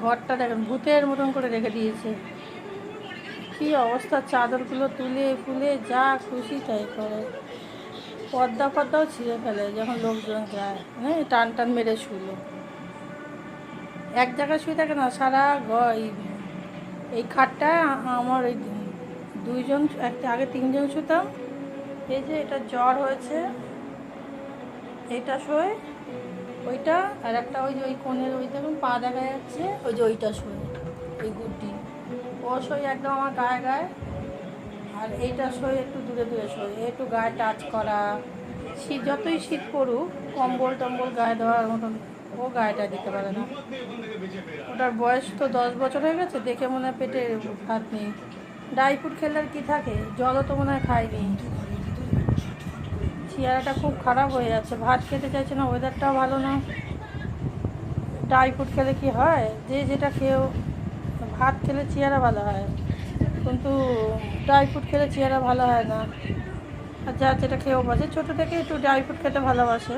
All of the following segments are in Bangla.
ঘরটা দেখেন ভূতের মতন করে রেখে দিয়েছে। কি অবস্থা, চাদরগুলো তুলে ফুলে যা খুশি তাই করে। পর্দাও ছিঁড়ে ফেলে যখন লোকজন যায়, হ্যাঁ, টান টান মেরে শুলো। এক জায়গায় শুয়ে থাকে না, সারা এই খাটটায় আমার ওই দুইজন, একটা আগে তিনজন শুতাম। এই যে এটা জ্বর হয়েছে, এটা শোয়, ওইটা আর একটা ওই যে ওই কোণের ওই দেখুন পা দেখা যাচ্ছে, ওই যে ওইটা শোয়, ওই গুড্ডি ও শোয় একদম আমার গায়ে গায়ে। আর এইটা শোয় একটু দূরে দূরে শোয়, একটু গায়ে টাচ করা। শীত যতই শীত পড়ুক, কম্বল টম্বল গায়ে দেওয়ার মতন ও গায়েটা দিতে পারে না। ওটার বয়স তো 10 বছর হয়ে গেছে, দেখে মনে হয় পেটে ভাত নেই। ড্রাই ফ্রুট খেলে আর কী থাকে, জলও তো মনে হয় খায়নি। চেহারাটা খুব খারাপ হয়ে যাচ্ছে, ভাত খেতে চাইছে না, ওয়েদারটাও ভালো না। ড্রাই ফ্রুট খেলে কি হয়, যে যেটা খেয়েও, ভাত খেলে চেহারা ভালো হয় কিন্তু ড্রাই ফ্রুট খেলে চেহারা ভালো হয় না। আর যা যেটা খেয়েও বাসে, ছোটো থেকে একটু ড্রাই ফ্রুট খেতে ভালোবাসে।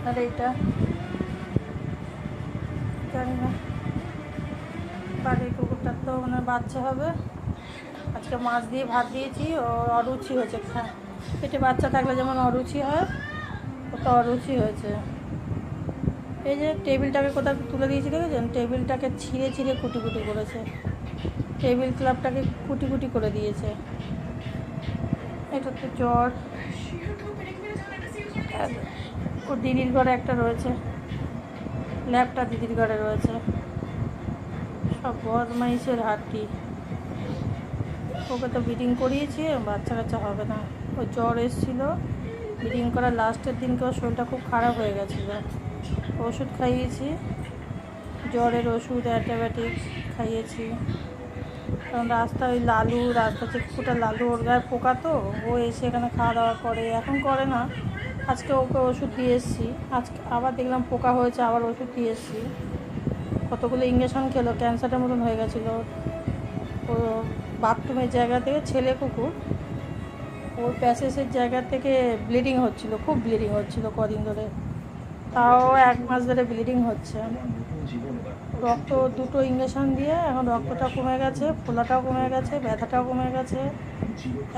আর এইটা জানি না, বাড়ির কুকুরটার তো মানে বাচ্চা হবে। আজকে মাছ দিয়ে ভাত দিয়েছি, ও অরুচি হয়েছে। পেটে বাচ্চা থাকলে যেমন অরুচি হয়, ওটা অরুচি হয়েছে। এই যে টেবিলটাকে কোথাও তুলে দিয়েছি দেখেছেন, টেবিলটাকে ছিঁড়ে ছিঁড়ে কুটি কুটি করেছে, টেবিল ক্লাবটাকে কুটি কুটি করে দিয়েছে। এটা তো জ্বর। ও দিদির ঘরে একটা রয়েছে, ল্যাপটা দিদির ঘরে রয়েছে। সব বদমাইশের হাড্ডি। ওকে তো ব্রিডিং করিয়েছি, বাচ্চা কাচ্চা হবে না। ও জ্বর এসেছিলো, ব্রিডিং করার লাস্টের দিনকে ওর শরীরটা খুব খারাপ হয়ে গেছিলো। ওষুধ খাইয়েছি, জ্বরের ওষুধ, অ্যান্টিবায়োটিক খাইয়েছি। কারণ রাস্তা ওই লালু, রাস্তা চিকুটা লালু, ওর গায়ে পোকা তো, ও এসে এখানে খাওয়া দাওয়া করে, এখন করে না। আজকে ওকে ওষুধ দিয়ে এসেছি, আজকে আবার দেখলাম পোকা হয়েছে, আবার ওষুধ দিয়ে এসেছি। কতগুলো ইঞ্জেকশন খেলো, ক্যান্সারের মতন হয়ে গেছিলো। ও বাথরুমের জায়গা থেকে, ছেলে কুকুর, ওর প্যাসেজের জায়গা থেকে ব্লিডিং হচ্ছিলো, খুব ব্লিডিং হচ্ছিলো কদিন ধরে, তাও 1 মাস ধরে ব্লিডিং হচ্ছে। রক্ত 2টো ইঞ্জেকশন দিয়ে এখন রক্তটা কমে গেছে, ফোলাটাও কমে গেছে, ব্যথাটাও কমে গেছে।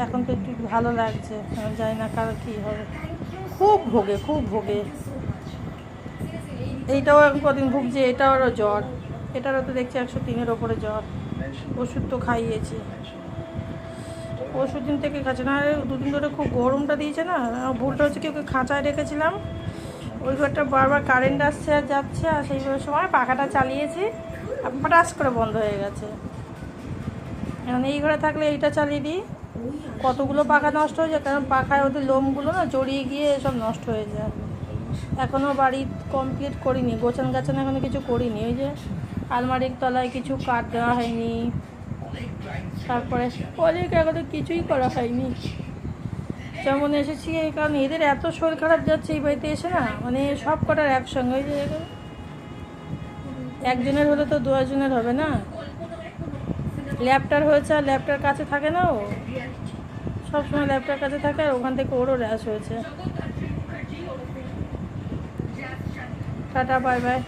এখন তো একটু ভালো লাগছে, জানি না কারো কী হবে। খুব ভোগে। এইটাও এখন কদিন ভুগছে, এটারও জ্বর, এটারও তো দেখছি 103-এর ওপরে জ্বর। ওষুধ তো খাইয়েছি, ওষুধ দিন থেকে খাচ্ছে না। 2 দিন ধরে খুব গরমটা দিয়েছে না, ভুলটা হচ্ছে কি ওকে খাঁচায় রেখেছিলাম, ওই ঘরটা বারবার কারেন্ট আসছে আর যাচ্ছে, আর সেই সময় পাখাটা চালিয়েছি, হঠাৎ করে বন্ধ হয়ে গেছে। এখন এই ঘরে থাকলে এইটা চালিয়ে দিই, কতগুলো পাখা নষ্ট হয়ে যায়, কারণ পাখায় ওদের লোমগুলো না জড়িয়ে গিয়ে সব নষ্ট হয়ে যায়। এখনও বাড়ি কমপ্লিট করিনি, গোছান গাছান এখনও কিছু করিনি। ওই যে আলমারির তলায় কিছু কাঠ দেওয়া হয়নি, তারপরে অনেক এখনও কিছুই করা হয়নি। যেমন এসেছি এই কারণ এদের এত শরীর খারাপ যাচ্ছে এই বাড়িতে এসে না, মানে সব কটার একসঙ্গে। ওই যে একজনের হলে তো 2 জনের হবে না। ল্যাপটার হয়েছে, আর ল্যাপটার কাছে থাকে না, ও সবসময় ল্যাপটার কাছে থাকে, আর ওখান থেকে ওরও র্যাশ হয়েছে। Tata, bye bye.